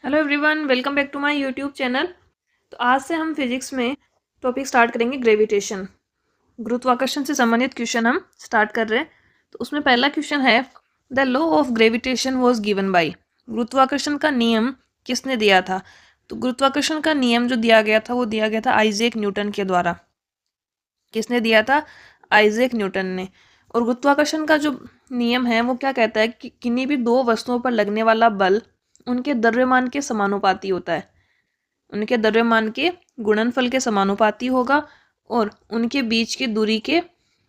Hello everyone, welcome back to my YouTube channel. तो आज से हम फिजिक्स में टॉपिक स्टार्ट करेंगे ग्रेविटेशन, गुरुत्वाकर्षण से संबंधित क्वेश्चन हम स्टार्ट कर रहे हैं। तो उसमें पहला क्वेश्चन है, the law of gravitation was given by. गुरुत्वाकर्षण का नियम किसने दिया था? तो गुरुत्वाकर्षण का नियम जो दिया गया था वो दिया गया था आइजैक न्यूटन के द्वारा। किसने दिया था? आइजैक न्यूटन ने। और गुरुत्वाकर्षण का जो नियम है वो क्या कहता है कि किन्हीं भी दो वस्तुओं पर लगने वाला बल उनके द्रव्यमान के समानुपाती होता है, उनके द्रव्यमान के गुणनफल के समानुपाती होगा और उनके बीच की दूरी के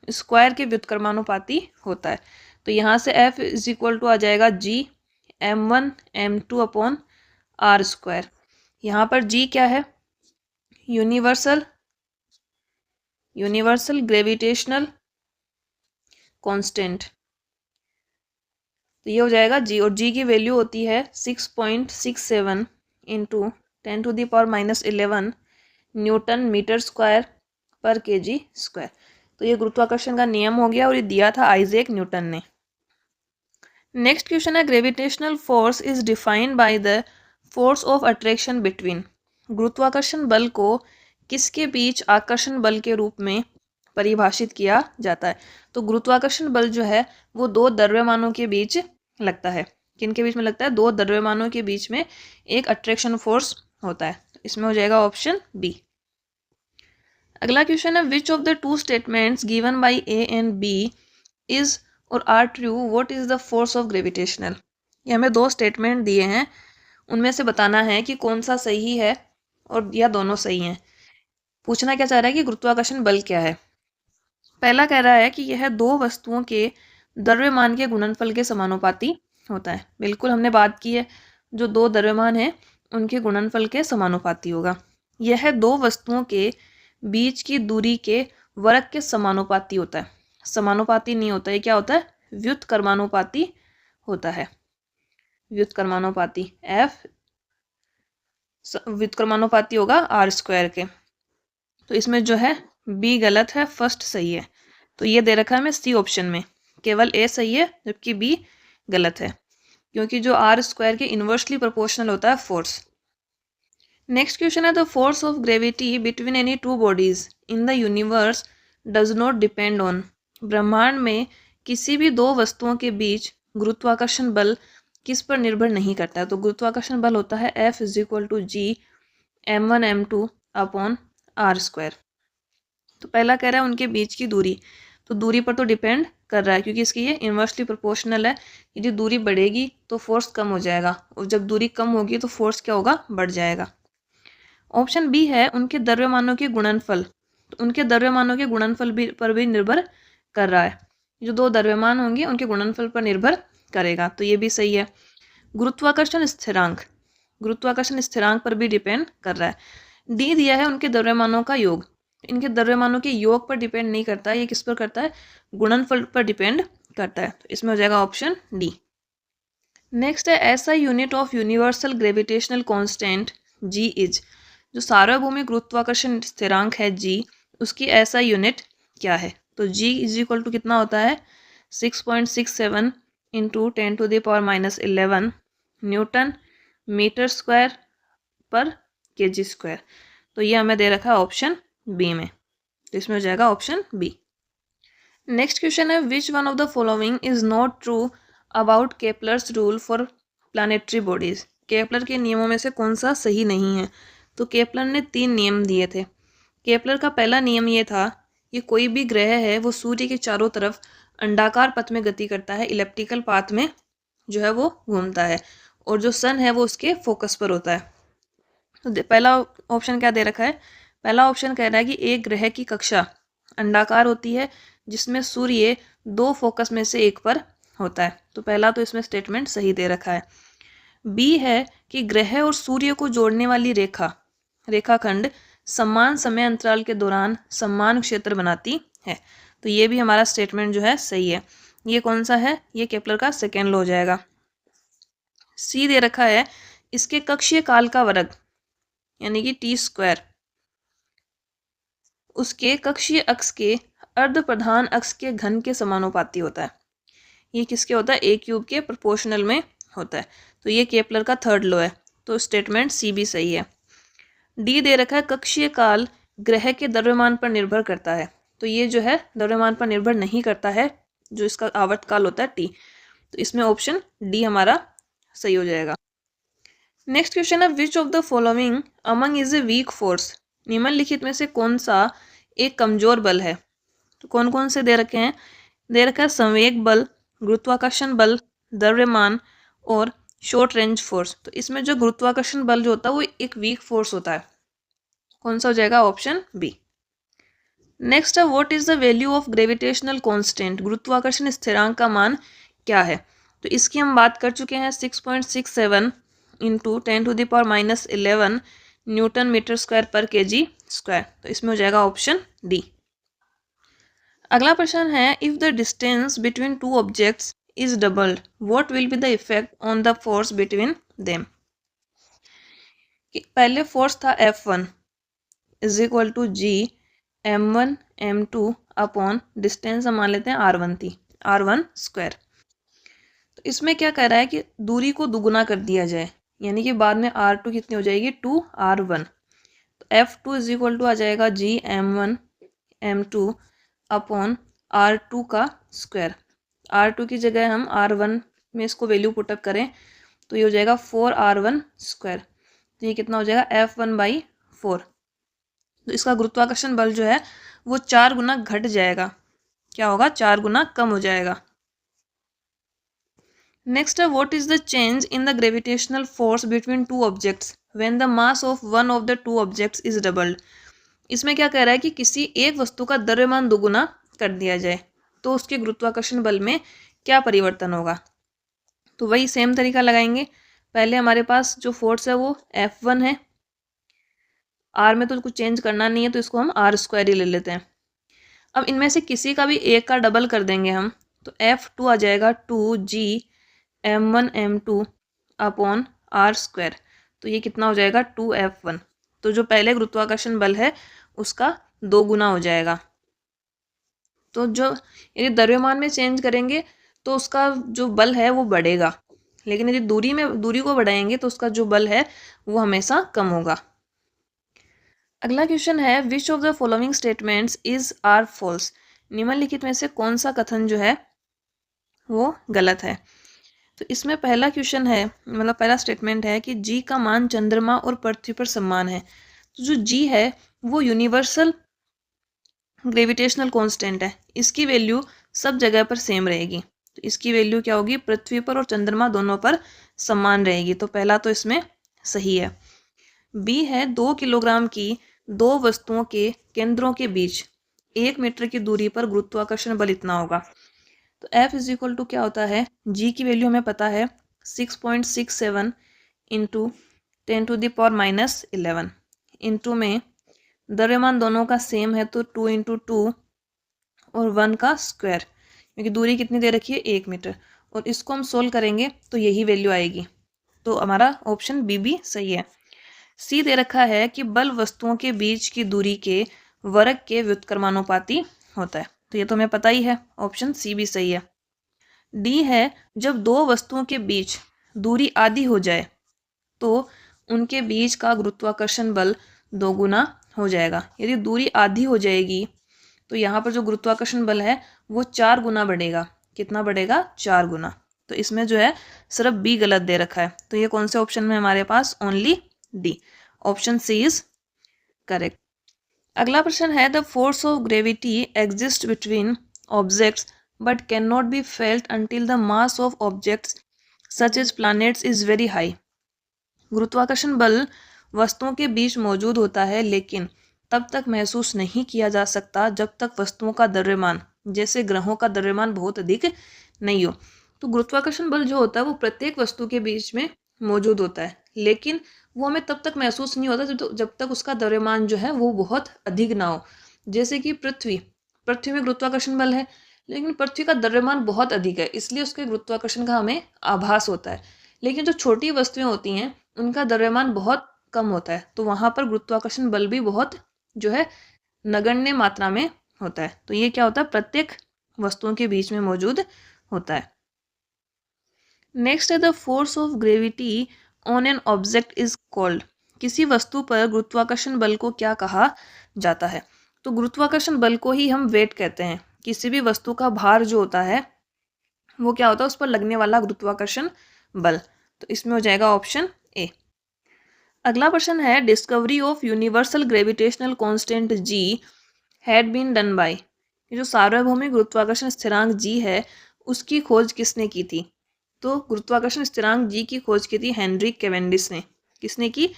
स्क्वायर के व्युत्क्रमानुपाती होता है। तो यहाँ से F इज इक्वल टू आ जाएगा G m1 m2 upon R square. यहाँ पर G क्या है? Universal gravitational constant. तो ये हो जाएगा G, और G की वैल्यू होती है 6.67 इंटू 10⁻⁻11 न्यूटन मीटर स्क्वायर पर kg स्क्वायर। तो ये गुरुत्वाकर्षण का नियम हो गया और ये दिया था आइजैक न्यूटन ने। नेक्स्ट क्वेश्चन है, gravitational force is defined by the force of attraction between. गुरुत्वाकर्षण बल को किसके बीच आकर्षण बल के रूप में परिभाषित किया जाता है? तो गुरुत्वाकर्षण बल जो है वो दो द्रव्यमानों के बीच लगता है। किन के बीच में लगता है? दो द्रव्यमानों के बीच में एक अट्रैक्शन फोर्स होता है। तो इसमें हो जाएगा ऑप्शन बी। अगला क्वेश्चन है, which of the two statements given by A and B is और are true, what is the force of gravitational. ये हमें दो स्टेटमेंट दिए हैं, उनमें से बताना है कि कौन सा सही है और या दोनों सही हैं। पूछना क्या चाह रहा है कि गुरुत्वाकर्षण बल क्या है। पहला कह रहा है कि यह दो वस्तुओं के द्रव्यमान के गुणनफल के समानुपाती होता है। बिल्कुल हमने बात की है, जो दो द्रव्यमान है उनके गुणनफल के समानुपाती होगा। यह दो वस्तुओं के बीच की दूरी के वर्ग के समानुपाती होता है। समानुपाती नहीं होता है, क्या होता है? व्युत्क्रमानुपाती होता है। व्युत्क्रमानुपाती F व्युत्क्रमानुपाती होगा आर स्क्वायर के। तो इसमें जो है बी गलत है, फर्स्ट सही है। तो ये दे रखा है हमें सी ऑप्शन में, केवल ए सही है जबकि बी गलत है, क्योंकि जो आर स्क्वायर के इन्वर्सली प्रोपोर्शनल होता है फोर्स। नेक्स्ट क्वेश्चन है, the force of gravity between any two bodies in the universe does not depend on. ब्रह्मांड में किसी भी दो वस्तुओं के बीच गुरुत्वाकर्षण बल किस पर निर्भर नहीं करता है? तो गुरुत्वाकर्षण बल होता है F is equal to G m1 m2 upon R square. तो पहला कह रहा है उनके बीच की दूरी, तो दूरी पर तो डिपेंड कर रहा है क्योंकि इसकी ये इन्वर्सली प्रोपोर्शनल है। यदि दूरी बढ़ेगी तो फोर्स कम हो जाएगा और जब दूरी कम होगी तो फोर्स क्या होगा? बढ़ जाएगा। ऑप्शन बी है, उनके द्रव्यमानों के गुणनफल। तो उनके द्रव्यमानों के गुणनफल पर भी निर्भर कर रहा है। जो दो द्रव्यमान होंगे उनके गुणनफल पर निर्भर करेगा, तो ये भी सही है। गुरुत्वाकर्षण स्थिरांक, गुरुत्वाकर्षण स्थिरांक पर भी डिपेंड कर रहा है। डी दिया है उनके द्रव्यमानों का योग। इनके द्रव्यमानों के योग पर डिपेंड नहीं करता है, ये किस पर करता है? गुणनफल पर डिपेंड करता है। तो इसमें हो जाएगा ऑप्शन डी। नेक्स्ट है, ऐसा unit of universal gravitational constant ji is. जो सार्वभौमिक गुरुत्वाकर्षण स्थिरांक है जी, उसकी ऐसा यूनिट क्या है? तो जी इज इक्वल टू कितना होता है? 6.67 इंटू 10⁻⁻11 न्यूटन मीटर स्क्वायर पर kg स्क्वायर। तो ये हमें दे रखा है ऑप्शन बी में, तो इसमें हो जाएगा ऑप्शन बी। नेक्स्ट क्वेश्चन है, which one of the following is not true about Kepler's rule for planetary bodies. Kepler के नियमों में से कौन सा सही नहीं है? तो केपलर ने 3 नियम दिए थे। केपलर का पहला नियम ये था कि कोई भी ग्रह है वो सूर्य के चारों तरफ अंडाकार पथ में गति करता है, इलेप्टिकल पाथ में जो है वो घूमता है, और जो सन है वो उसके फोकस पर होता है। तो पहला ऑप्शन क्या दे रखा है? पहला ऑप्शन कह रहा है कि एक ग्रह की कक्षा अंडाकार होती है जिसमें सूर्य 2 फोकस में से एक पर होता है। तो पहला तो इसमें स्टेटमेंट सही दे रखा है। बी है कि ग्रह और सूर्य को जोड़ने वाली रेखाखंड समान समय अंतराल के दौरान समान क्षेत्र बनाती है। तो ये भी हमारा स्टेटमेंट जो है सही है। ये कौन सा है? ये केपलर का सेकेंड लॉ हो जाएगा। सी दे रखा है, इसके कक्षीय काल का वर्ग यानी कि टी स्क्वायर उसके कक्षीय अक्ष के अर्ध प्रधान अक्ष के घन के समानुपाती होता है। ये किसके होता है? ए क्यूब के प्रोपोर्शनल में होता है। तो ये केपलर का थर्ड लॉ है। तो स्टेटमेंट सी भी सही है। डी दे रखा है कक्षीय काल ग्रह के द्रव्यमान पर निर्भर करता है, तो ये जो है द्रव्यमान पर निर्भर नहीं करता है, जो इसका आवर्तकाल होता है टी। तो इसमें ऑप्शन डी हमारा सही हो जाएगा। नेक्स्ट क्वेश्चन है which of the following among is a weak force. निम्नलिखित में से कौन सा एक कमजोर बल है। तो कौन कौन से दे रखे हैं, दे रखा है संवेग बल, गुरुत्वाकर्षण बल, द्रव्यमान और शॉर्ट रेंज फोर्स। तो इसमें जो गुरुत्वाकर्षण बल जो होता है वो एक वीक फोर्स होता है। कौन सा हो जाएगा, ऑप्शन बी। नेक्स्ट है what is the value of gravitational constant. गुरुत्वाकर्षण स्थिरांक का मान क्या है। तो इसकी हम बात कर चुके हैं 6.67 into 10⁻⁻11 newton metre square per KG square. तो इसमें हो जाएगा ऑप्शन डी। अगला प्रश्न है if the distance between two objects is doubled what will be the effect on the force between them. पहले फोर्स था F1 is equal to G M1 M2 upon distance हम मान लेते हैं R1 थी, R1 स्क्वायर। तो इसमें क्या कह रहा है कि दूरी को दुगुना कर दिया जाए, यानी कि बाद में R2 कितनी हो जाएगी 2R1। तो F2 इज इक्वल टू आ जाएगा जी M1 M2 अपॉन R2 का स्क्वायर। R2 की जगह हम R1 में इसको वैल्यू पुटअप करें तो ये हो जाएगा 4R1 स्क्वायर। तो ये कितना हो जाएगा F1/4। तो इसका गुरुत्वाकर्षण बल जो है वो 4 गुना घट जाएगा, क्या होगा 4 गुना कम हो जाएगा। नेक्स्ट है what is the change in the gravitational force between two objects when the mass of one of the to objects is doubled. इसमें क्या कह रहा है कि किसी एक वस्तु का द्रव्यमान दुगुना कर दिया जाए तो उसके गुरुत्वाकर्षण बल में क्या परिवर्तन होगा। तो वही सेम तरीका लगाएंगे। पहले हमारे पास जो फोर्स है वो F1 है, R में तो कुछ चेंज करना नहीं है तो इसको हम R² ही ले लेते हैं। अब इनमें से किसी का भी एक का डबल कर देंगे हम, तो F2 आ जाएगा 2G M1 M2 upon R²। तो ये कितना हो जाएगा 2F1। तो जो पहले गुरुत्वाकर्षण बल है उसका 2 गुना हो जाएगा। तो जो यदि द्रव्यमान में चेंज करेंगे तो उसका जो बल है वो बढ़ेगा, लेकिन यदि दूरी को बढ़ाएंगे तो उसका जो बल है वो हमेशा कम होगा। अगला क्वेश्चन है which of the following statements is are false. निम्नलिखित में से कौन सा कथन जो है वो गलत है। तो इसमें पहला क्वेश्चन है, मतलब पहला स्टेटमेंट है कि जी का मान चंद्रमा और पृथ्वी पर समान है। तो जो जी है वो यूनिवर्सल ग्रेविटेशनल कांस्टेंट है, इसकी वैल्यू सब जगह पर सेम रहेगी। तो इसकी वैल्यू क्या होगी, पृथ्वी पर और चंद्रमा दोनों पर समान रहेगी। तो पहला तो इसमें सही है। बी है 2 किलोग्राम की दो वस्तुओं के केंद्रों के बीच 1 मीटर की दूरी पर गुरुत्वाकर्षण बल इतना होगा। तो F इज इक्वल टू क्या होता है, जी की वैल्यू हमें पता है 6.67 इंटू 10⁻⁻11 इंटू में द्रव्यमान दोनों का सेम है तो 2 इंटू 2 और 1 का स्क्वायर, क्योंकि दूरी कितनी दे रखी है 1 मीटर, और इसको हम सोल्व करेंगे तो यही वैल्यू आएगी। तो हमारा ऑप्शन बी भी सही है। सी दे रखा है कि बल वस्तुओं के बीच की दूरी के वर्ग के व्युत्क्रमानुपाती होता है। तो ये तो हमें पता ही है, ऑप्शन सी भी सही है। डी है जब दो वस्तुओं के बीच दूरी आधी हो जाए तो उनके बीच का गुरुत्वाकर्षण बल 2 गुना हो जाएगा। यदि दूरी आधी हो जाएगी तो यहाँ पर जो गुरुत्वाकर्षण बल है वो 4 गुना बढ़ेगा। कितना बढ़ेगा, 4 गुना। तो इसमें जो है सिर्फ बी गलत दे रखा है। तो ये कौन से ऑप्शन में हमारे पास, only D, option C is correct. अगला प्रश्न है the force of gravity exist between objects but can not be felt until the mass of objects such as planets is very high. गुरुत्वाकर्षण बल वस्तुओं के बीच मौजूद होता है लेकिन तब तक महसूस नहीं किया जा सकता जब तक वस्तुओं का द्रव्यमान, जैसे ग्रहों का द्रव्यमान बहुत अधिक नहीं हो। तो गुरुत्वाकर्षण बल जो होता है वो प्रत्येक वस्तु के बीच में मौजूद होता है, लेकिन वो हमें तब तक महसूस नहीं होता जब तक उसका द्रव्यमान जो है वो बहुत अधिक ना हो। जैसे कि पृथ्वी में गुरुत्वाकर्षण बल है लेकिन पृथ्वी का द्रव्यमान बहुत अधिक है, इसलिए उसके गुरुत्वाकर्षण का हमें आभास होता है। लेकिन जो छोटी वस्तुएं होती हैं उनका द्रव्यमान बहुत कम होता है, तो वहां पर गुरुत्वाकर्षण बल भी बहुत जो है नगण्य मात्रा में होता है। तो ये क्या होता है, प्रत्येक वस्तुओं के बीच में मौजूद होता है। नेक्स्ट है the force of gravity on an object is called. किसी वस्तु पर गुरुत्वाकर्षण बल को क्या कहा जाता है? तो गुरुत्वाकर्षण बल को ही हम वेट कहते हैं। किसी भी वस्तु का भार जो होता है वो क्या होता है, उस पर लगने वाला गुरुत्वाकर्षण बल। तो इसमें हो जाएगा ऑप्शन ए। अगला प्रश्न है, discovery of universal gravitational constant G had been done by. ये जो सार्वभौमिक गुरुत्वाकर्षण स्थिरांक जी है उसकी खोज किसने की थी? तो गुरुत्वाकर्षण स्थिरांक जी की खोज की थी हेनरी कैवेंडिश ने। किसने की?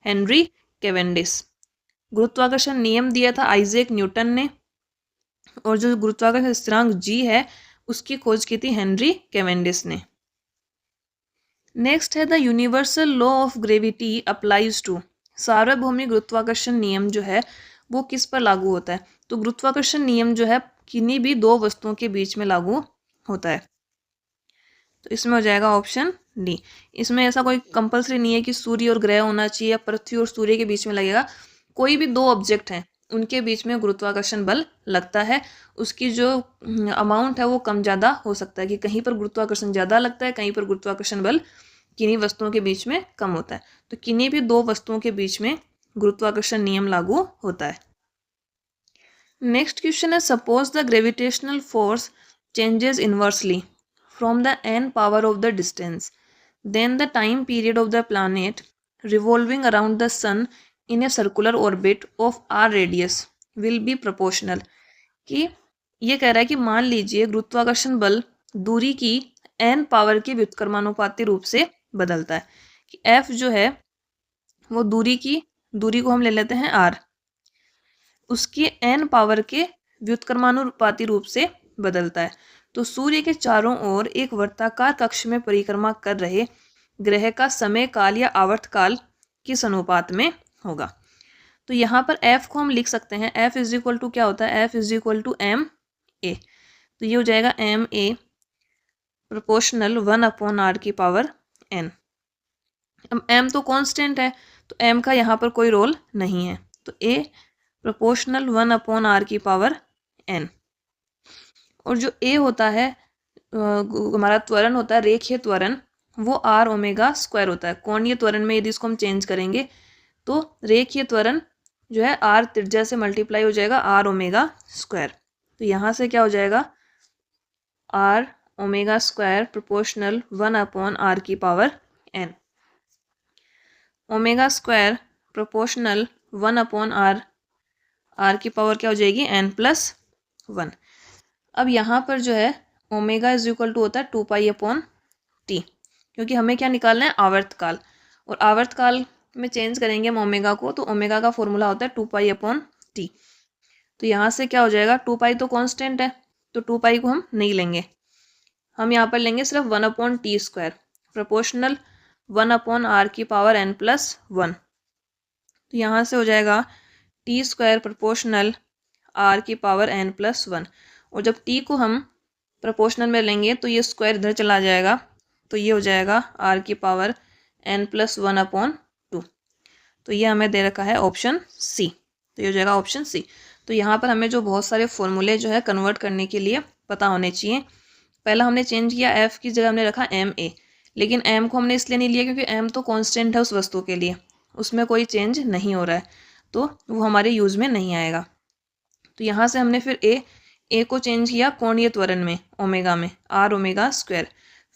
Henry Cavendish. गुरुत्वाकर्षण नियम दिया था आइजैक न्यूटन ने, और जो गुरुत्वाकर्षण स्थिरांक जी है उसकी खोज की थी हेनरी कैवेंडिश ने। नेक्स्ट है, the universal law of gravity applies to. सार्वभौमिक गुरुत्वाकर्षण नियम जो है वो किस पर लागू होता है? तो गुरुत्वाकर्षण नियम जो है किन्हीं भी दो वस्तुओं के बीच में लागू होता है। तो इसमें हो जाएगा ऑप्शन डी। इसमें ऐसा कोई कंपलसरी नहीं है कि सूर्य और ग्रह होना चाहिए या पृथ्वी और सूर्य के बीच में लगेगा। कोई भी दो ऑब्जेक्ट हैं उनके बीच में गुरुत्वाकर्षण बल लगता है। उसकी जो अमाउंट है वो कम ज़्यादा हो सकता है कि कहीं पर गुरुत्वाकर्षण ज़्यादा लगता है, कहीं पर गुरुत्वाकर्षण बल किन्हीं वस्तुओं के बीच में कम होता है। तो किन्हीं भी दो वस्तुओं के बीच में गुरुत्वाकर्षण नियम लागू होता है। नेक्स्ट क्वेश्चन है, suppose the gravitational force changes inversely from the n power of the distance, then the time period of the planet revolving around the sun in a circular orbit of r radius will be proportional। कि ये कह रहा है कि मान लीजिए गुरुत्वाकर्षण बल दूरी की n पावर के व्युत्क्रमानुपाती रूप से बदलता है। कि f जो है वो दूरी को हम ले लेते हैं r, उसकी n पावर के व्युत्क्रमानुपाती रूप से बदलता है। तो सूर्य के चारों ओर एक वर्ताकार कक्ष में परिक्रमा कर रहे ग्रह का समय काल या आवर्त काल किस अनुपात में होगा? तो यहाँ पर f को हम लिख सकते हैं, f इज इक्वल टू क्या होता है? f is equal to M A. तो ये हो जाएगा एम ए प्रोपोर्शनल 1/r की पावर n। अब m तो कांस्टेंट है तो m का यहाँ पर कोई रोल नहीं है, तो a प्रोपोर्शनल 1/r की पावर n। और जो a होता है हमारा त्वरण होता है, रेखीय त्वरण, वो r ओमेगा स्क्वायर होता है। कोणीय त्वरण में यदि इसको हम चेंज करेंगे तो रेखीय त्वरण जो है r त्रिज्या से मल्टीप्लाई हो जाएगा r ओमेगा स्क्वायर। तो यहाँ से क्या हो जाएगा? r omega square proportional 1/r की power n। Omega square proportional 1/r, r की पावर क्या हो जाएगी? n+1। अब यहाँ पर जो है ओमेगा इज इक्वल टू होता है 2π/t, क्योंकि हमें क्या निकालना है? आवर्तकाल। और आवर्तकाल में चेंज करेंगे हम ओमेगा को, तो ओमेगा का फॉर्मूला होता है 2π/t। तो यहाँ से क्या हो जाएगा? 2π तो कांस्टेंट है तो 2π को हम नहीं लेंगे, हम यहाँ पर लेंगे सिर्फ 1/t² प्रोपोर्शनल 1/r की पावर n+1। तो यहाँ से हो जाएगा t² प्रोपोर्शनल r की पावर n+1। और जब t को हम प्रोपोर्शनल में लेंगे तो ये स्क्वायर इधर चला जाएगा, तो ये हो जाएगा r की पावर n+1/2। तो ये हमें दे रखा है ऑप्शन सी। तो ये हो जाएगा ऑप्शन सी। तो यहाँ पर हमें जो बहुत सारे फॉर्मूले जो है कन्वर्ट करने के लिए पता होने चाहिए। पहला हमने चेंज किया, f की जगह हमने रखा एम ए, लेकिन m को हमने इसलिए नहीं लिया क्योंकि m तो कांस्टेंट है उस वस्तु के लिए, उसमें कोई चेंज नहीं हो रहा है, तो वो हमारे यूज़ में नहीं आएगा। तो यहाँ से हमने फिर ए को चेंज किया कोणीय त्वरण में, ओमेगा में, r ओमेगा स्क्वायर।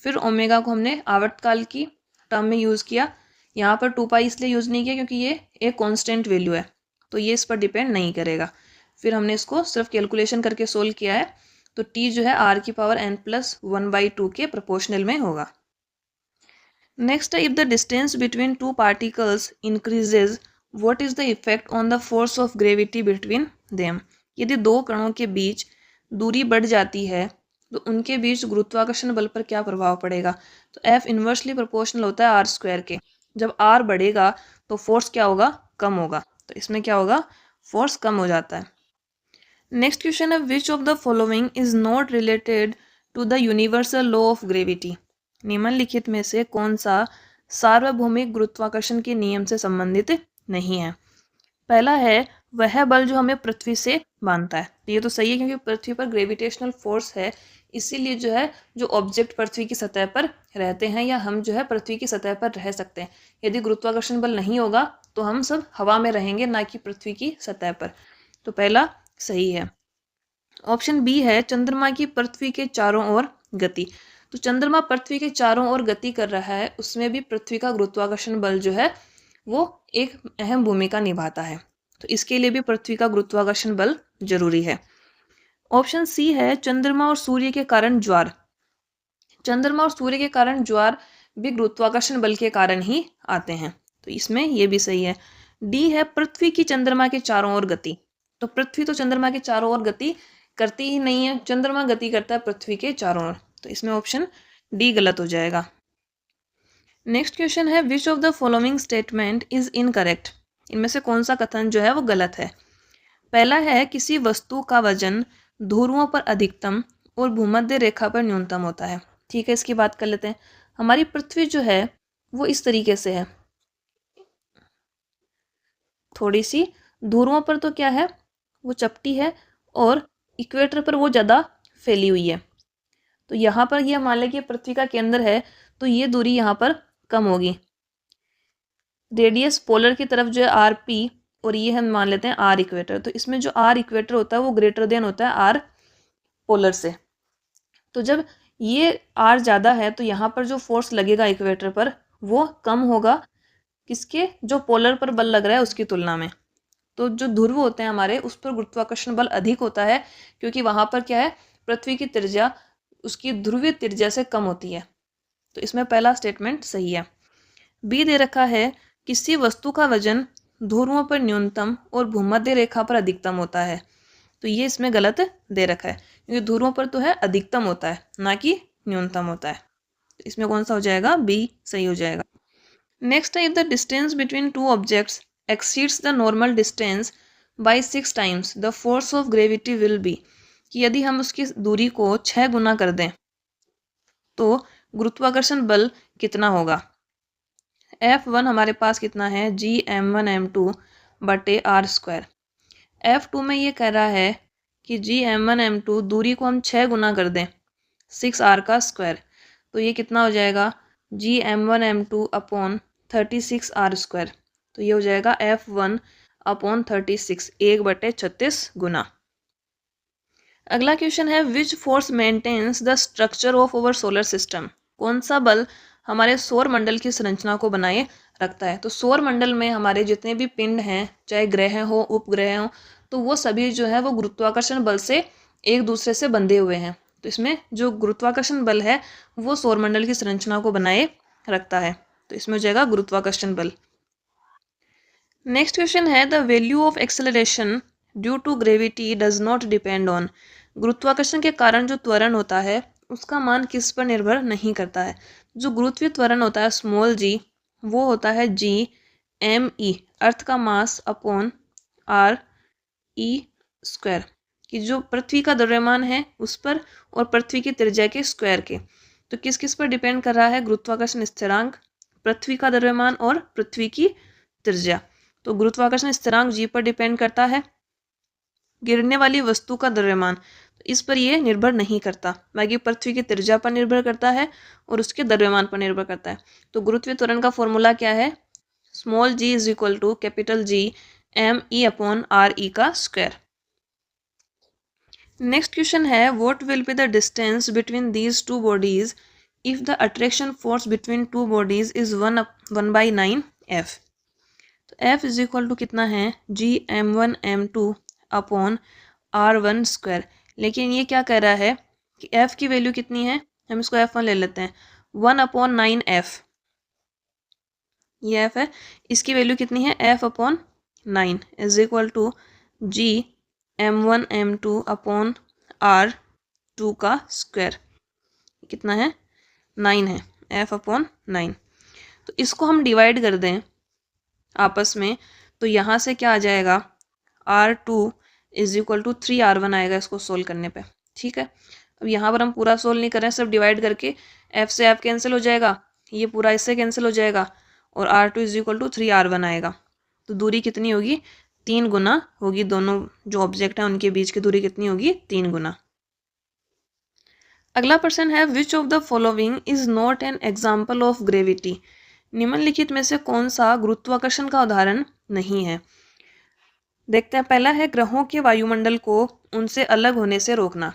फिर ओमेगा को हमने आवर्तकाल की टर्म में यूज़ किया। यहाँ पर 2π इसलिए यूज़ नहीं किया क्योंकि ये एक कांस्टेंट वैल्यू है, तो ये इस पर डिपेंड नहीं करेगा। फिर हमने इसको सिर्फ कैलकुलेशन करके सोल्व किया है, तो t जो है r की पावर n+1/2 के प्रोपोर्शनल में होगा। Next, if the distance between two particles increases what is the effect on the force of gravity between them. यदि दो कणों के बीच दूरी बढ़ जाती है तो उनके बीच गुरुत्वाकर्षण बल पर क्या प्रभाव पड़ेगा? तो F इन्वर्सली प्रोपोर्शनल होता है r² के। जब r बढ़ेगा तो फोर्स क्या होगा? कम होगा। तो इसमें क्या होगा? फोर्स कम हो जाता है। नेक्स्ट क्वेश्चन है, which of the following is not related to the universal law of gravity. निम्नलिखित में से कौन सा सार्वभौमिक गुरुत्वाकर्षण के नियम से संबंधित नहीं है? पहला है वह बल जो हमें पृथ्वी से बांधता है। ये तो सही है क्योंकि पृथ्वी पर ग्रेविटेशनल फोर्स है, इसीलिए जो है जो ऑब्जेक्ट पृथ्वी की सतह पर रहते हैं या हम जो है पृथ्वी की सतह पर रह सकते हैं। यदि गुरुत्वाकर्षण बल नहीं होगा तो हम सब हवा में रहेंगे, ना कि पृथ्वी की सतह पर। तो पहला सही है। ऑप्शन बी है चंद्रमा की पृथ्वी के चारों ओर गति। तो चंद्रमा पृथ्वी के चारों ओर गति कर रहा है, उसमें भी पृथ्वी का गुरुत्वाकर्षण बल जो है वो एक अहम भूमिका निभाता है। तो इसके लिए भी पृथ्वी का गुरुत्वाकर्षण बल जरूरी है। ऑप्शन सी है चंद्रमा और सूर्य के कारण ज्वार। चंद्रमा और सूर्य के कारण ज्वार भी गुरुत्वाकर्षण बल के कारण ही आते हैं। तो इसमें यह भी सही है। डी है पृथ्वी की चंद्रमा के चारों ओर गति। तो पृथ्वी तो चंद्रमा के चारों ओर गति करती ही नहीं है, चंद्रमा गति करता है पृथ्वी के चारों ओर। तो इसमें ऑप्शन डी गलत हो जाएगा। नेक्स्ट क्वेश्चन है which of the following statement is incorrect. इनमें से कौन सा कथन जो है वो गलत है। पहला है किसी वस्तु का वजन ध्रुवों पर अधिकतम और भूमध्य रेखा पर न्यूनतम होता है। ठीक है, इसकी बात कर लेते हैं। हमारी पृथ्वी जो है वो इस तरीके से है, थोड़ी सी ध्रुवों पर तो क्या है वो चपटी है और इक्वेटर पर वो ज़्यादा फैली हुई है। तो यहाँ पर ये मान लें कि पृथ्वी का केंद्र है, तो ये दूरी यहाँ पर कम होगी। रेडियस पोलर की तरफ जो है आर पी, और ये हम मान लेते हैं आर इक्वेटर। तो इसमें जो आर इक्वेटर होता है वो ग्रेटर देन होता है आर पोलर से। तो जब ये आर ज़्यादा है तो यहाँ पर जो फोर्स लगेगा इक्वेटर पर वो कम होगा किसके, जो पोलर पर बल लग रहा है उसकी तुलना में। तो जो ध्रुव होते हैं हमारे उस पर गुरुत्वाकर्षण बल अधिक होता है, क्योंकि वहाँ पर क्या है पृथ्वी की त्रिज्या उसकी ध्रुवीय त्रिज्या से कम होती है। तो इसमें पहला स्टेटमेंट सही है। बी दे रखा है किसी वस्तु का वजन ध्रुवों पर न्यूनतम और भूमध्य रेखा पर अधिकतम होता है। तो ये इसमें गलत दे रखा है, क्योंकि ध्रुवों पर तो है अधिकतम होता है ना कि न्यूनतम होता है। तो इसमें कौन सा हो जाएगा, बी सही हो जाएगा। नेक्स्ट है if the distance between two objects exceeds the normal distance by 6 times the force of gravity will be. कि यदि हम उसकी दूरी को 6 गुना कर दें तो गुरुत्वाकर्षण बल कितना होगा। F1 हमारे पास कितना है, Gm1m2 बटे आर स्क्वायर। F2 में ये कह रहा है कि Gm1m2 दूरी को हम 6 गुना कर दें 6r का स्क्वायर, तो ये कितना हो जाएगा Gm1m2 अपॉन 36r स्क्वायर। तो ये हो जाएगा F1 अपॉन 36 1/36 गुना। अगला क्वेश्चन है which force maintains the structure of our solar system. कौन सा बल हमारे सौर मंडल की संरचना को बनाए रखता है। तो सौर मंडल में हमारे जितने भी पिंड हैं, चाहे ग्रह हो उपग्रह हो, तो वो सभी जो है वो गुरुत्वाकर्षण बल से एक दूसरे से बंधे हुए हैं। तो इसमें जो गुरुत्वाकर्षण बल है वो सौर मंडल की संरचना को बनाए रखता है। तो इसमें हो जाएगा गुरुत्वाकर्षण बल। नेक्स्ट क्वेश्चन है the value of acceleration due to gravity does not depend on. गुरुत्वाकर्षण के कारण जो त्वरण होता है उसका मान किस पर निर्भर नहीं करता है। जो गुरुत्वीय त्वरण होता है स्मॉल जी, वो होता है Gme अर्थ का mass upon R E square, कि जो पृथ्वी का द्रव्यमान है उस पर और पृथ्वी की त्रिज्या के स्क्वायर के। तो किस किस पर डिपेंड कर रहा है, गुरुत्वाकर्षण स्थिरांक, पृथ्वी का द्रव्यमान और पृथ्वी की त्रिज्या। तो गुरुत्वाकर्षण स्थिरांक जी पर डिपेंड करता है। गिरने वाली वस्तु का द्रव्यमान इस पर ये निर्भर नहीं करता, बाकी पृथ्वी की त्रिज्या पर निर्भर करता है और उसके द्रव्यमान पर निर्भर करता है। तो गुरुत्वीय त्वरण का फॉर्मूला क्या है, small g is equal to capital G me upon R E का स्क्वायर। नेक्स्ट क्वेश्चन है what will be the distance between these two bodies if the attraction force between two bodies is 1/9 F। तो F is equal to कितना है Gm1m2 upon R1 square. लेकिन ये क्या कह रहा है कि F की वैल्यू कितनी है, हम इसको F1 ले लेते हैं, 1/9 F, ये F है, इसकी वैल्यू कितनी है F/9 is equal to Gm1m2 upon R2 का स्क्वायर। कितना है 9 है, F/9। तो इसको हम डिवाइड कर दें आपस में, तो यहाँ से क्या आ जाएगा R2 is equal to 3R1 आएगा इसको सोल्व करने पे। ठीक है, अब यहाँ पर हम पूरा सोल्व नहीं कर रहे हैं, सिर्फ डिवाइड करके F से F कैंसिल हो जाएगा, ये पूरा इससे कैंसिल हो जाएगा और R2 is equal to 3R1 आएगा। तो दूरी कितनी होगी, 3 गुना होगी। दोनों जो ऑब्जेक्ट हैं उनके बीच की दूरी कितनी होगी, 3 गुना। अगला प्रश्न है which of the following is not an example of gravity. निम्नलिखित में से कौन सा गुरुत्वाकर्षण का उदाहरण नहीं है। देखते हैं, पहला है ग्रहों के वायुमंडल को उनसे अलग होने से रोकना।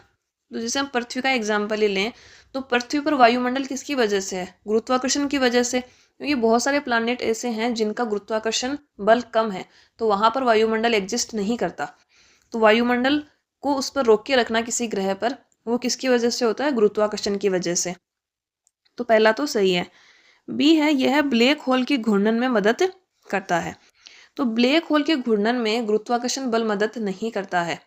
तो जैसे हम पृथ्वी का एग्जाम्पल ही लें तो पृथ्वी पर वायुमंडल किसकी वजह से है, गुरुत्वाकर्षण की वजह से, क्योंकि बहुत सारे प्लानेट ऐसे हैं जिनका गुरुत्वाकर्षण बल कम है तो वहां पर वायुमंडल एग्जिस्ट नहीं करता। तो वायुमंडल को उस पर रोक के रखना किसी ग्रह पर, वो किसकी वजह से होता है, गुरुत्वाकर्षण की वजह से। तो पहला तो सही है। बी है यह ब्लैक होल की घूर्णन में मदद करता है। तो ब्लैक होल के घूर्णन में गुरुत्वाकर्षण बल मदद नहीं करता है,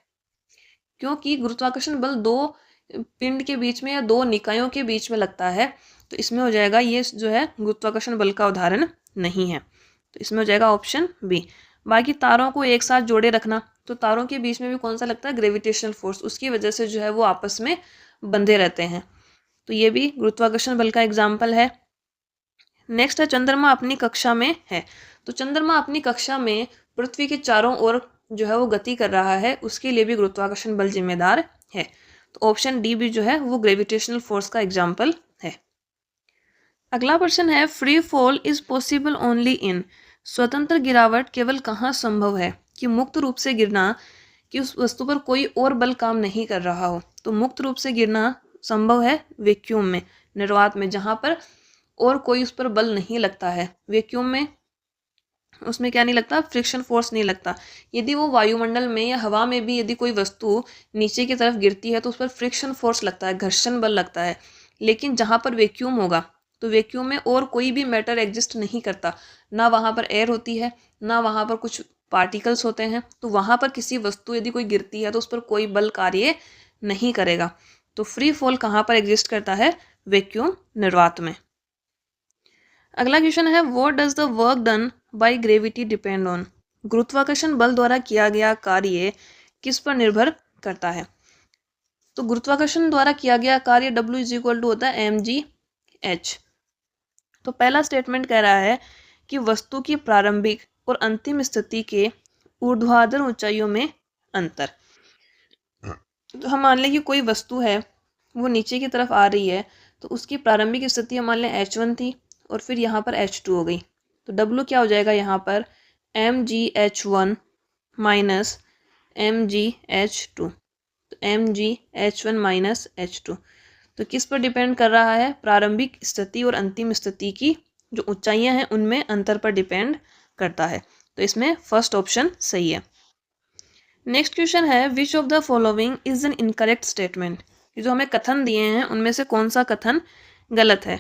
क्योंकि गुरुत्वाकर्षण बल दो पिंड के बीच में या दो निकायों के बीच में लगता है। तो इसमें हो जाएगा ये जो है गुरुत्वाकर्षण बल का उदाहरण नहीं है। तो इसमें हो जाएगा ऑप्शन बी। बाकी तारों को एक साथ जोड़े रखना, तो तारों के बीच में भी कौन सा लगता है, ग्रेविटेशनल फोर्स, उसकी वजह से जो है वो आपस में बंधे रहते हैं। तो ये भी गुरुत्वाकर्षण बल का एग्जाम्पल है। नेक्स्ट है चंद्रमा अपनी कक्षा में है। तो चंद्रमा अपनी कक्षा में पृथ्वी के चारों ओर जो है वो गति कर रहा है, उसके लिए भी गुरुत्वाकर्षण बल जिम्मेदार है। तो ऑप्शन डी भी जो है वो ग्रेविटेशनल फोर्स का एग्जाम्पल है। अगला प्रश्न है free fall is possible only in. स्वतंत्र गिरावट केवल कहाँ संभव है, कि मुक्त रूप से गिरना, कि उस वस्तु पर कोई और बल काम नहीं कर रहा हो। तो मुक्त रूप से गिरना संभव है वैक्यूम में, निर्वात में, जहां पर और कोई उस पर बल नहीं लगता है। वैक्यूम में उसमें क्या नहीं लगता, फ्रिक्शन फोर्स नहीं लगता। यदि वो वायुमंडल में या हवा में भी यदि कोई वस्तु नीचे की तरफ गिरती है तो उस पर फ्रिक्शन फोर्स लगता है, घर्षण बल लगता है। लेकिन जहां पर वैक्यूम होगा तो वैक्यूम में और कोई भी मैटर एग्जिस्ट नहीं करता, ना वहां पर एयर होती है, ना वहां पर कुछ पार्टिकल्स होते हैं। तो वहां पर किसी वस्तु यदि कोई गिरती है तो उस पर कोई बल कार्य नहीं करेगा। तो फ्री फॉल कहाँ पर एग्जिस्ट करता है, वैक्यूम, निर्वात में। अगला क्वेश्चन है what does the work done by gravity depend on. गुरुत्वाकर्षण बल द्वारा किया गया कार्य किस पर निर्भर करता है। तो गुरुत्वाकर्षण द्वारा किया गया कार्य W इज इक्वल टू होता है mgh। तो पहला स्टेटमेंट कह रहा है कि वस्तु की प्रारंभिक और अंतिम स्थिति के ऊर्ध्वाधर ऊंचाइयों में अंतर। तो हम मान लें कि कोई वस्तु है वो नीचे की तरफ आ रही है, तो उसकी प्रारंभिक स्थिति हम मान लें H1 थी और फिर यहाँ पर H2 हो गई। तो W क्या हो जाएगा यहाँ पर mgh1 माइनस mgh2। तो mgh1 माइनस h2 तो किस पर डिपेंड कर रहा है, प्रारंभिक स्थिति और अंतिम स्थिति की जो ऊंचाइयां हैं उनमें अंतर पर डिपेंड करता है। तो इसमें फर्स्ट ऑप्शन सही है। नेक्स्ट क्वेश्चन है which of the following is an incorrect statement. जो हमें कथन दिए हैं उनमें से कौन सा कथन गलत है।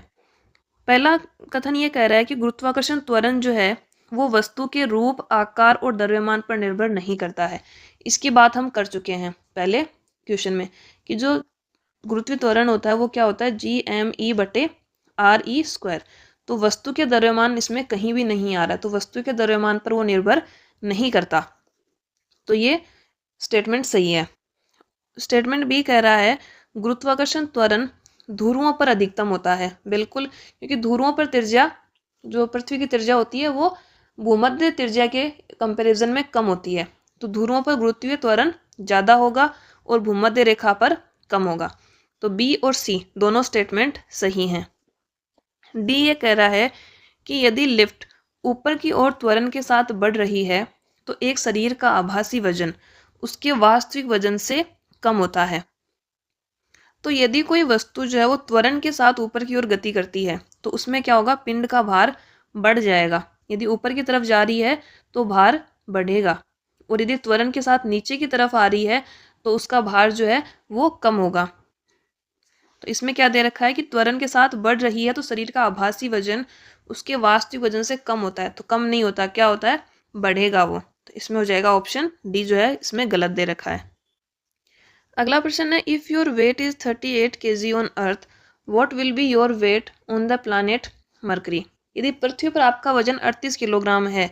पहला कथन ये कह रहा है कि गुरुत्वाकर्षण त्वरण जो है वो वस्तु के रूप, आकार और द्रव्यमान पर निर्भर नहीं करता है। इसकी बात हम कर चुके हैं पहले क्वेश्चन में कि जो गुरुत्वीय त्वरण होता है वो क्या होता है Gme/re²। तो वस्तु के द्रव्यमान इसमें कहीं भी नहीं आ रहा, तो वस्तु के द्रव्यमान पर वो निर्भर नहीं करता। तो ये स्टेटमेंट सही है। स्टेटमेंट बी कह रहा है गुरुत्वाकर्षण त्वरण ध्रुवों पर अधिकतम होता है। बिल्कुल, क्योंकि ध्रुवों पर त्रिज्या, जो पृथ्वी की त्रिज्या होती है वो भूमध्य त्रिज्या के कंपैरिजन में कम होती है। तो ध्रुवों पर गुरुत्वीय त्वरण ज़्यादा होगा और भूमध्य रेखा पर कम होगा। तो बी और सी दोनों स्टेटमेंट सही हैं। डी ये कह रहा है कि यदि लिफ्ट ऊपर की ओर त्वरण के साथ बढ़ रही है तो एक शरीर का आभासी वजन उसके वास्तविक वजन से कम होता है। तो यदि कोई वस्तु जो है वो त्वरण के साथ ऊपर की ओर गति करती है तो उसमें क्या होगा, पिंड का भार बढ़ जाएगा। यदि ऊपर की तरफ जा रही है तो भार बढ़ेगा, और यदि त्वरण के साथ नीचे की तरफ आ रही है तो उसका भार जो है वो कम होगा। तो इसमें क्या दे रखा है कि त्वरण के साथ बढ़ रही है तो शरीर का आभासी वजन उसके वास्तविक वजन से कम होता है। तो कम नहीं होता, क्या होता है, बढ़ेगा वो। तो इसमें हो जाएगा ऑप्शन डी जो है इसमें गलत दे रखा है। अगला प्रश्न है if your weight is 38 kg on earth what will be your weight on the planet mercury. यदि पृथ्वी पर आपका वजन 38 किलोग्राम है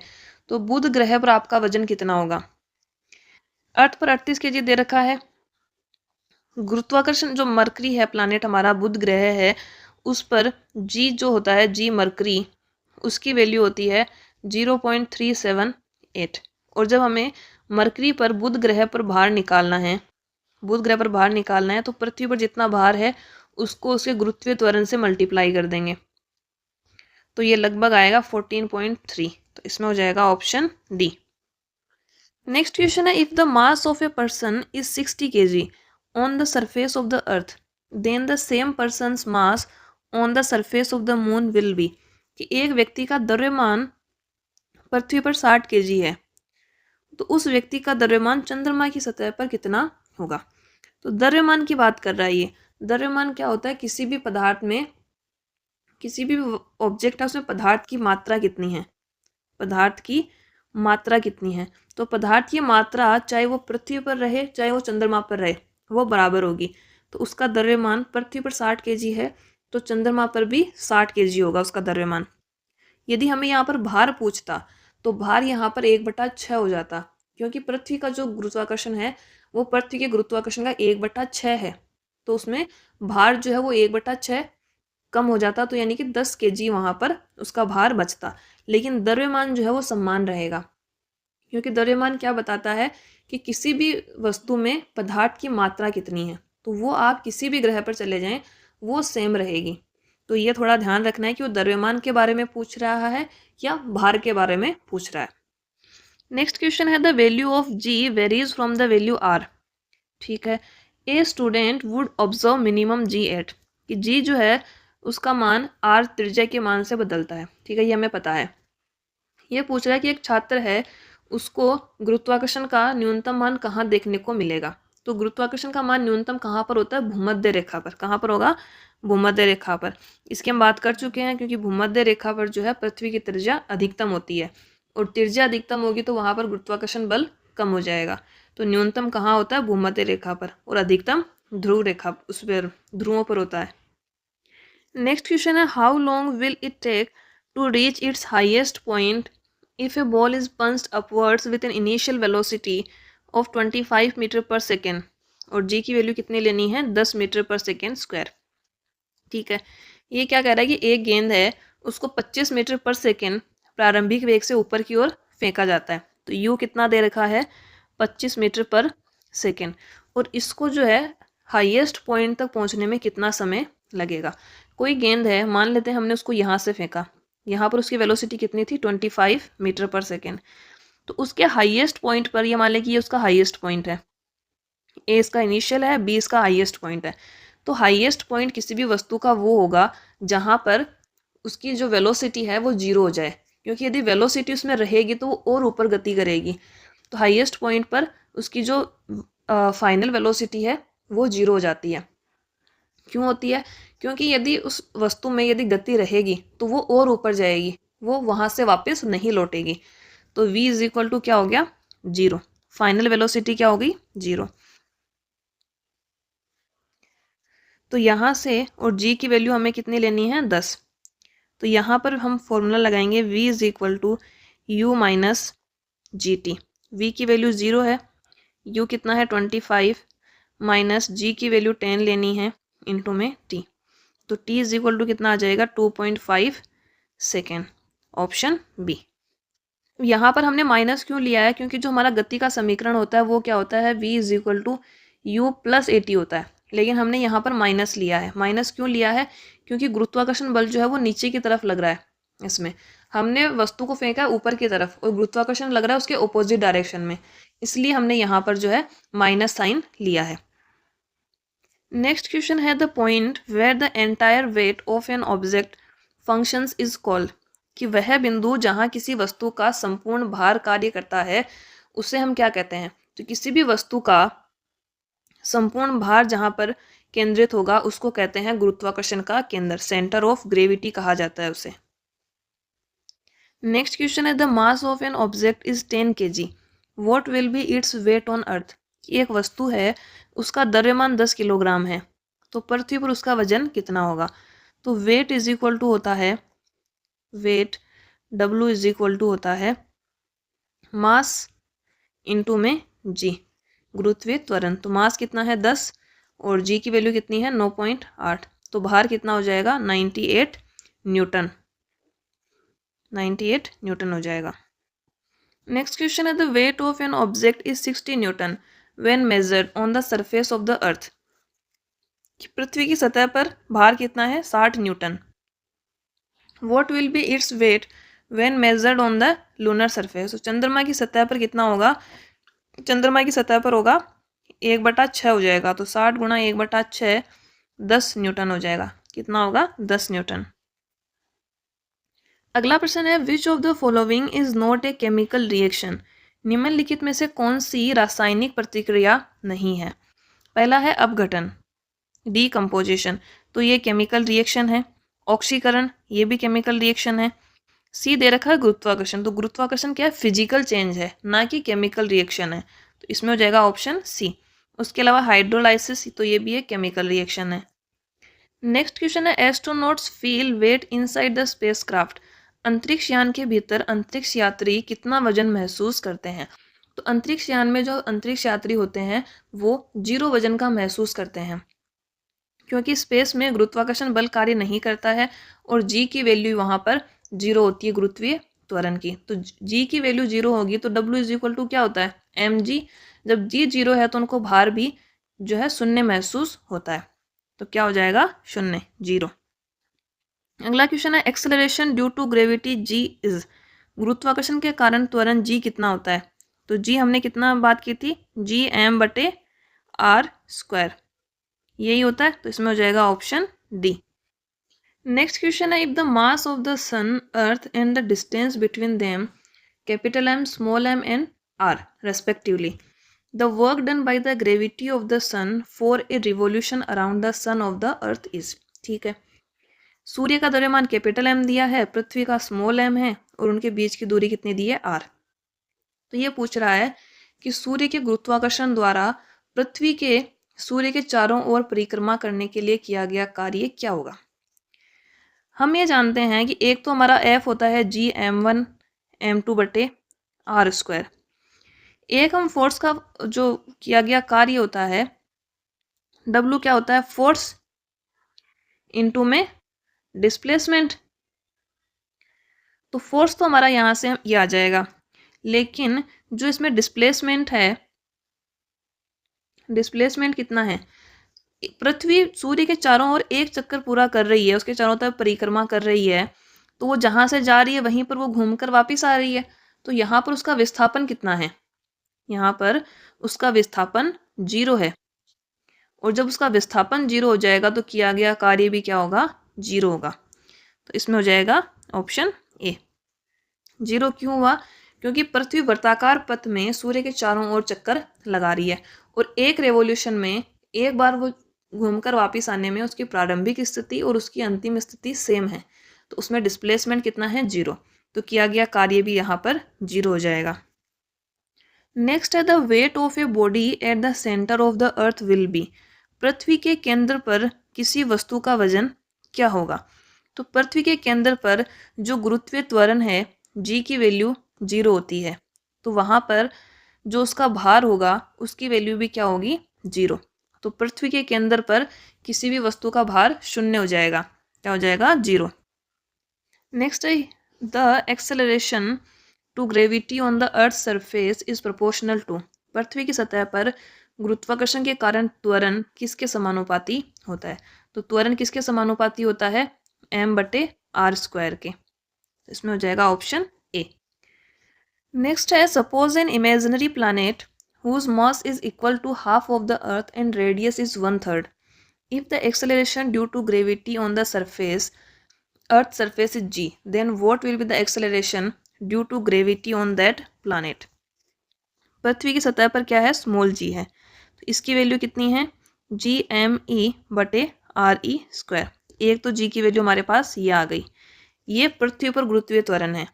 तो बुध ग्रह पर आपका वजन कितना होगा। अर्थ पर 38 kg दे रखा है। गुरुत्वाकर्षण जो मरकरी है, प्लैनेट हमारा बुध ग्रह है, उस पर जी जो होता है, जी मरकरी, उसकी वैल्यू होती है 0.378। और जब हमें मरकरी पर बुध ग्रह पर भार निकालना है, बुध ग्रह पर भार निकालना है तो पृथ्वी पर जितना भार है उसको उसके गुरुत्वीय त्वरण से मल्टीप्लाई कर देंगे, तो ये लगभग आएगा 14.3। तो इसमें हो जाएगा ऑप्शन डी। नेक्स्ट क्वेश्चन है, if the mass of a person is 60 kg on the surface of the earth then the same person's mass on the surface of the moon will be. कि एक व्यक्ति का द्रव्यमान पृथ्वी पर 60 kg है, तो उस व्यक्ति का द्रव्यमान चंद्रमा की सतह पर कितना होगा। तो द्रव्यमान की बात कर रहा है ये। द्रव्यमान क्या होता है, किसी भी पदार्थ में, किसी भी ऑब्जेक्ट है उसमें पदार्थ की मात्रा कितनी है, पदार्थ की मात्रा कितनी है। तो पदार्थ की मात्रा चाहे वो पृथ्वी पर रहे चाहे वो चंद्रमा पर रहे वो बराबर होगी। तो उसका द्रव्यमान पृथ्वी पर 60 kg है, तो चंद्रमा पर भी 60 kg होगा उसका द्रव्यमान। यदि हमें यहाँ पर भार पूछता तो भार यहाँ पर 1/6 हो जाता, क्योंकि पृथ्वी का जो गुरुत्वाकर्षण है वो पृथ्वी के गुरुत्वाकर्षण का 1/6 है। तो उसमें भार जो है वो 1/6 कम हो जाता, तो यानी कि 10 kg वहाँ पर उसका भार बचता। लेकिन द्रव्यमान जो है वो समान रहेगा, क्योंकि द्रव्यमान क्या बताता है कि किसी भी वस्तु में पदार्थ की मात्रा कितनी है। तो वो आप किसी भी ग्रह पर चले जाएं वो सेम रहेगी। तो ये थोड़ा ध्यान रखना है कि वो द्रव्यमान के बारे में पूछ रहा है या भार के बारे में पूछ रहा है। नेक्स्ट क्वेश्चन है, the value of ji varies from the value are. ठीक है, a student would observe minimum ji eight. कि जी जो है उसका मान आर त्रिज्या के मान से बदलता है। ठीक है, ये हमें पता है। ये पूछ रहा है कि एक छात्र है, उसको गुरुत्वाकर्षण का न्यूनतम मान कहाँ देखने को मिलेगा। तो गुरुत्वाकर्षण का मान न्यूनतम कहाँ पर होता है, भूमध्य रेखा पर। कहाँ पर होगा, भूमध्य रेखा पर। इसकी हम बात कर चुके हैं, क्योंकि भूमध्य रेखा पर जो है पृथ्वी की त्रिज्या अधिकतम होती है, और त्रिज्या अधिकतम होगी तो वहाँ पर गुरुत्वाकर्षण बल कम हो जाएगा। तो न्यूनतम कहाँ होता है, भूमध्य रेखा पर, और अधिकतम ध्रुव रेखा उस पर, ध्रुवों पर होता है। नेक्स्ट क्वेश्चन है, how long will it take to reach its highest point if a ball is punched upwards with an initial velocity of 25 metre पर सेकेंड, और g की वैल्यू कितनी लेनी है, 10 मीटर पर सेकेंड स्क्वायर। ठीक है, ये क्या कह रहा है कि एक गेंद है उसको 25 मीटर पर सेकेंड प्रारंभिक वेग से ऊपर की ओर फेंका जाता है। तो u कितना दे रखा है, 25 मीटर पर सेकेंड, और इसको जो है हाईएस्ट पॉइंट तक पहुंचने में कितना समय लगेगा। कोई गेंद है, मान लेते हैं हमने उसको यहाँ से फेंका, यहाँ पर उसकी वेलोसिटी कितनी थी, 25 मीटर पर सेकेंड। तो उसके हाईएस्ट पॉइंट पर, ये मान लें कि ये उसका हाईएस्ट पॉइंट है, ए इसका इनिशियल है, बी इसका हाईएस्ट पॉइंट है। तो हाईएस्ट पॉइंट किसी भी वस्तु का वो होगा जहाँ पर उसकी जो वेलोसिटी है वो 0 हो जाए, क्योंकि यदि वेलोसिटी उसमें रहेगी तो वो और ऊपर गति करेगी। तो हाईएस्ट पॉइंट पर उसकी जो फाइनल वेलोसिटी है वो 0 हो जाती है। क्यों होती है, क्योंकि यदि उस वस्तु में यदि गति रहेगी तो वो और ऊपर जाएगी, वो वहां से वापस नहीं लौटेगी। तो v इज इक्वल टू क्या हो गया, 0। फाइनल वेलोसिटी क्या होगी, 0। तो यहाँ से, और g की वैल्यू हमें कितनी लेनी है, 10। तो यहाँ पर हम फॉर्मूला लगाएंगे v is equal to u minus g t. V की वैल्यू 0 है, u कितना है 25, माइनस g की वैल्यू 10 लेनी है, इंटू में t। तो t इज इक्वल टू कितना आ जाएगा, 2.5 सेकेंड, ऑप्शन बी। यहाँ पर हमने माइनस क्यों लिया है, क्योंकि जो हमारा गति का समीकरण होता है वो क्या होता है, v is equal to u plus a t होता है। लेकिन हमने यहाँ पर माइनस लिया है। माइनस क्यों लिया है, क्योंकि गुरुत्वाकर्षण बल जो है वो नीचे की तरफ लग रहा है। इसमें हमने वस्तु को फेंका ऊपर की तरफ और गुरुत्वाकर्षण लग रहा है उसके ऑपोजिट डायरेक्शन में, इसलिए हमने यहाँ पर जो है माइनस साइन लिया है। नेक्स्ट क्वेश्चन है, the point where the entire weight of an object functions is called. कि वह बिंदु जहाँ किसी वस्तु का संपूर्ण भार कार्य करता है उसे हम क्या कहते हैं। तो किसी भी वस्तु का संपूर्ण भार जहाँ पर केंद्रित होगा उसको कहते हैं गुरुत्वाकर्षण का केंद्र, सेंटर ऑफ ग्रेविटी कहा जाता है उसे। नेक्स्ट क्वेश्चन है, the mass of an object is 10 kg, what will B its weight on earth. एक वस्तु है उसका द्रव्यमान 10 किलोग्राम है, तो पृथ्वी पर उसका वजन कितना होगा। तो वेट इज इक्वल टू होता है, weight W is equal to होता है मास इंटू में जी, गुरुत्वीय त्वरण। तो मास कितना है 10 और जी की वैल्यू कितनी है 9.8, तो भार कितना हो जाएगा 98 न्यूटन, 98 न्यूटन हो जाएगा। नेक्स्ट क्वेश्चन है, the weight of an object is 60 Newton when measured on the surface of the earth. कि पृथ्वी की सतह पर भार कितना है, 60 Newton. What will be its weight when measured on the lunar surface. तो चंद्रमा की सतह पर कितना होगा, चंद्रमा की सतह पर होगा 1/6 हो जाएगा। तो 60 गुणा 1/6 10 न्यूटन हो जाएगा। कितना होगा, 10 न्यूटन। अगला प्रश्न है which of the following is not a chemical reaction. निम्नलिखित में से कौन सी रासायनिक प्रतिक्रिया नहीं है। पहला है अपघटन, डीकम्पोजिशन, तो ये केमिकल रिएक्शन है। ऑक्सीकरण, ये भी केमिकल रिएक्शन है। सी दे रखा है गुरुत्वाकर्षण, तो गुरुत्वाकर्षण क्या है, फिजिकल चेंज है, ना कि केमिकल रिएक्शन है। तो इसमें हो जाएगा ऑप्शन सी। उसके अलावा हाइड्रोलाइसिस, तो ये भी एक केमिकल रिएक्शन है। नेक्स्ट क्वेश्चन है astronauts feel weight inside the spacecraft. अंतरिक्ष यान के भीतर अंतरिक्ष यात्री कितना वजन महसूस करते हैं। तो अंतरिक्ष यान में जो अंतरिक्ष यात्री होते हैं वो 0 वजन का महसूस करते हैं, क्योंकि स्पेस में गुरुत्वाकर्षण बल कार्य नहीं करता है और जी की वैल्यू वहां पर 0 होती है गुरुत्वीय त्वरण की। तो जी की वैल्यू 0 होगी तो डब्ल्यू इज इक्वल टू क्या होता है, एम जी। जब जी 0 है तो उनको भार भी जो है शून्य महसूस होता है। तो क्या हो जाएगा, शून्य, 0। अगला क्वेश्चन है acceleration due to gravity g is. गुरुत्वाकर्षण के कारण त्वरण जी कितना होता है। तो जी हमने कितना बात की थी, जी एम बटे आर स्क्वायर, यही होता है। तो इसमें हो जाएगा ऑप्शन डी। नेक्स्ट क्वेश्चन है if the mass of the sun earth and the distance between them capital M small m and R respectively, the work done by the gravity of the sun for a revolution around the sun of the earth is. ठीक है, सूर्य का द्रव्यमान capital M दिया है, पृथ्वी का small M है और उनके बीच की दूरी कितनी दी है, आर। तो ये पूछ रहा है कि सूर्य के गुरुत्वाकर्षण द्वारा पृथ्वी के सूर्य के चारों ओर परिक्रमा करने के लिए किया गया कार्य क्या होगा। हम ये जानते हैं कि एक तो हमारा एफ होता है जी m1 m2 बटे आर स्क्वायर। एक हम फोर्स का जो किया गया कार्य होता है डब्ल्यू क्या होता है, फोर्स इनटू में डिस्प्लेसमेंट। तो फोर्स तो हमारा यहाँ से ये आ जाएगा, लेकिन जो इसमें डिस्प्लेसमेंट है, डिस्प्लेसमेंट कितना है, पृथ्वी सूर्य के चारों ओर एक चक्कर पूरा कर रही है, उसके चारों तरफ परिक्रमा कर रही है, तो वो जहां से जा रही है वहीं पर वो घूमकर वापस आ रही है। तो यहाँ पर उसका विस्थापन कितना है, यहाँ पर उसका विस्थापन 0 है। और जब उसका विस्थापन 0 हो जाएगा तो किया गया कार्य भी क्या होगा, 0 होगा। तो इसमें हो जाएगा ऑप्शन ए। 0 क्यों हुआ, क्योंकि पृथ्वी वृत्ताकार पथ में सूर्य के चारों ओर चक्कर लगा रही है और एक रेवोल्यूशन में एक बार वो घूमकर वापस आने में उसकी प्रारंभिक स्थिति और उसकी अंतिम स्थिति सेम है। तो उसमें डिस्प्लेसमेंट कितना है, 0। तो किया गया कार्य भी यहाँ पर 0 हो जाएगा। नेक्स्ट है the weight of a body at the centre of the earth will be. पृथ्वी के केंद्र पर किसी वस्तु का वजन क्या होगा। तो पृथ्वी के केंद्र पर जो गुरुत्वीय त्वरण है जी की वैल्यू 0 होती है, तो वहाँ पर जो उसका भार होगा उसकी वैल्यू भी क्या होगी, 0। तो पृथ्वी के केंद्र पर किसी भी वस्तु का भार 0 हो जाएगा, क्या हो जाएगा, 0। नेक्स्ट है the acceleration to gravity on the earth surface is proportional to. पृथ्वी की सतह पर गुरुत्वाकर्षण के कारण त्वरण किसके समानुपाती होता है। तो त्वरण किसके समानुपाती होता है, m बटे आर स्क्वायर के। इसमें हो जाएगा ऑप्शन ए। नेक्स्ट है suppose an imaginary planet whose mass is equal to half of the earth and radius is 1/3. If the acceleration due to gravity on the surface earth surface is g, then what will be the acceleration due to gravity on that planet. पृथ्वी की सतह पर क्या है, small g है, तो इसकी value कितनी है, जी एम ई बटे आर ई स्क्वायर। एक तो g की वैल्यू हमारे पास ये आ गई। ये पृथ्वी पर गुरुत्वीय त्वरण है।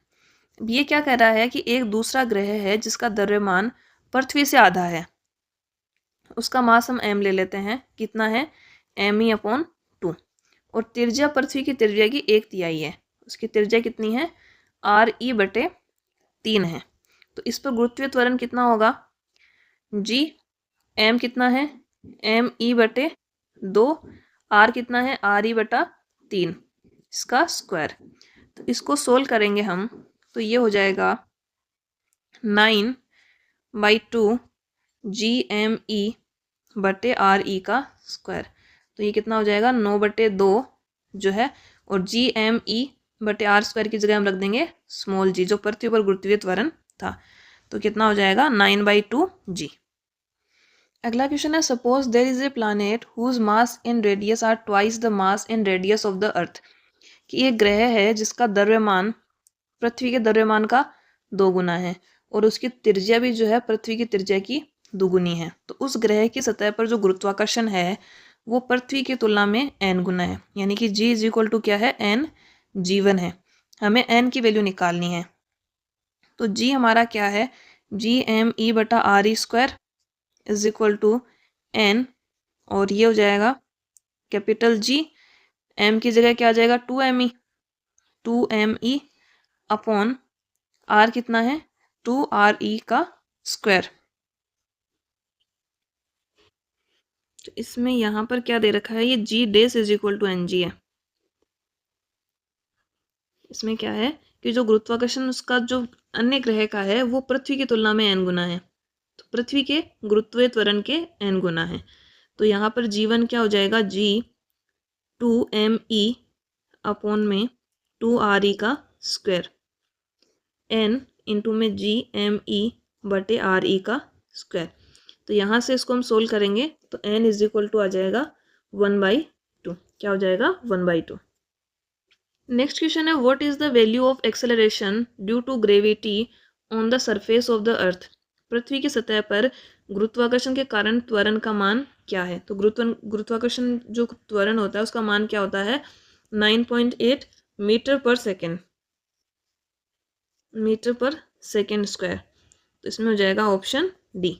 ये क्या कह रहा है कि एक दूसरा ग्रह है जिसका द्रव्यमान पृथ्वी से आधा है, उसका मास हम m ले लेते हैं, कितना है, me/2। और त्रिज्या पृथ्वी की त्रिज्या की 1/3 है, उसकी त्रिज्या कितनी है, RE/3 है। तो इस पर गुरुत्वीय त्वरण कितना होगा, g m कितना है, me/2, r कितना है, RE/3, इसका स्क्वायर। तो इसको सोल्व करेंगे हम तो ये हो जाएगा 9/2 GME/RE का स्क्वायर। तो ये कितना हो जाएगा 9/2 जो है, और GME/r² की जगह हम रख देंगे स्मॉल g, जो पृथ्वी पर गुरुत्वीय त्वरण था। तो कितना हो जाएगा 9/2 g। अगला क्वेश्चन है, suppose there is a planet whose mass in radius R twice the mass in radius of the earth, कि एक ग्रह है जिसका द्रव्यमान पृथ्वी के द्रव्यमान का 2 गुना है और उसकी त्रिज्या भी जो है पृथ्वी की त्रिज्या की दुगुनी है। तो उस ग्रह की सतह पर जो गुरुत्वाकर्षण है वो पृथ्वी की तुलना में n गुना है, यानी कि g = क्या है, n g1 है। हमें n की वैल्यू निकालनी है। तो g हमारा क्या है, GME/re² = n, और ये हो जाएगा कैपिटल G, m की जगह क्या आ जाएगा 2me अपॉन r कितना है 2re²। तो इसमें यहाँ पर क्या दे रखा है, ये g डेस = ng है। इसमें क्या है कि जो गुरुत्वाकर्षण उसका जो अन्य ग्रह का है वो पृथ्वी की तुलना में n गुना है, तो पृथ्वी के गुरुत्वीय त्वरण के n गुना है। तो यहाँ पर g1 क्या हो जाएगा, g 2me अपॉन में 2re², n इंटू में GME/re²। तो यहाँ से इसको हम सोल्व करेंगे तो n = आ जाएगा 1/2। क्या हो जाएगा 1/2। नेक्स्ट क्वेश्चन है, what is the value of acceleration due to gravity on the surface of the earth. पृथ्वी की सतह पर गुरुत्वाकर्षण के कारण त्वरण का मान क्या है। तो गुरुत्वाकर्षण जो त्वरण होता है उसका मान क्या होता है 9.8 मीटर पर सेकेंड स्क्वायर। तो इसमें हो जाएगा ऑप्शन डी।